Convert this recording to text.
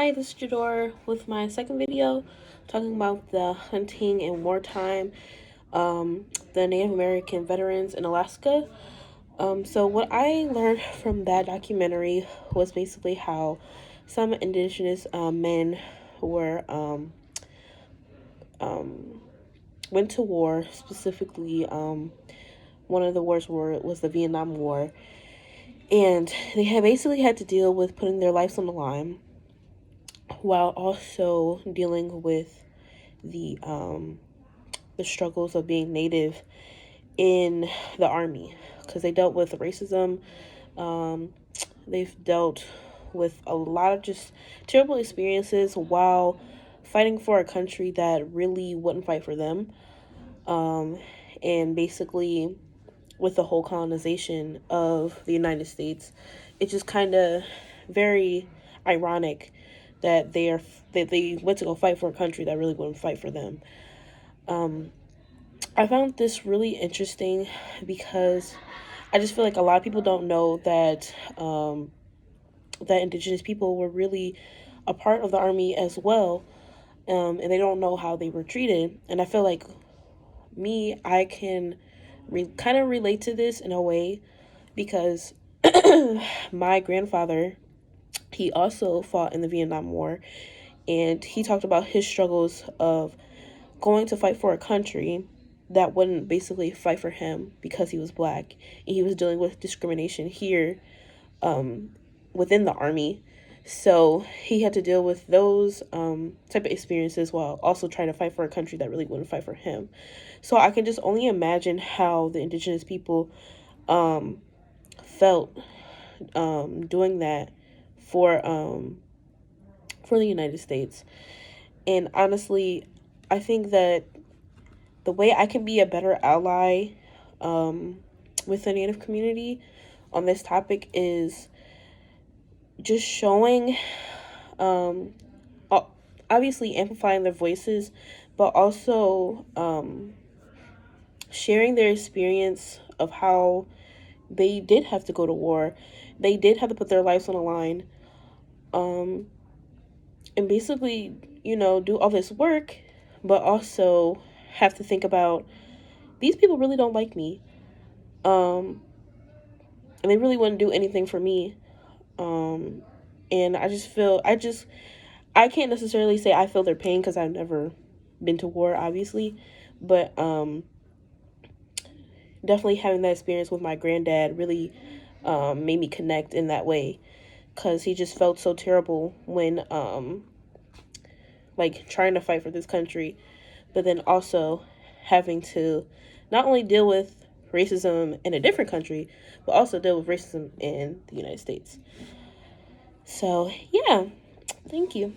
Hi, this is Jador with my second video talking about the hunting in wartime, the Native American veterans in Alaska. So what I learned from that documentary was basically how some indigenous men were went to war. Specifically, one of the wars was the Vietnam War, and they had basically had to deal with putting their lives on the line while also dealing with the struggles of being Native in the Army, because they dealt with racism. Um, they've dealt with a lot of just terrible experiences while fighting for a country that really wouldn't fight for them. And basically, with the whole colonization of the United States, it's just kind of very ironic that they went to go fight for a country that really wouldn't fight for them. I found this really interesting because I just feel like a lot of people don't know that that Indigenous people were really a part of the Army as well, and they don't know how they were treated. And I feel like I can kind of relate to this in a way because my grandfather, he also fought in the Vietnam War, and he talked about his struggles of going to fight for a country that wouldn't basically fight for him because he was black, and he was dealing with discrimination here within the Army. So he had to deal with those type of experiences while also trying to fight for a country that really wouldn't fight for him. So I can just only imagine how the indigenous people felt doing that for the United States. And honestly, I think that the way I can be a better ally with the Native community on this topic is just showing, obviously amplifying their voices, but also sharing their experience of how they did have to go to war. They did have to put their lives on the line. And basically, do all this work, but also have to think about these people really don't like me. And they really wouldn't do anything for me. And I can't necessarily say I feel their pain because I've never been to war, obviously, but definitely having that experience with my granddad really made me connect in that way, because he just felt so terrible when like trying to fight for this country, but then also having to not only deal with racism in a different country, but also deal with racism in the United States. So yeah, thank you.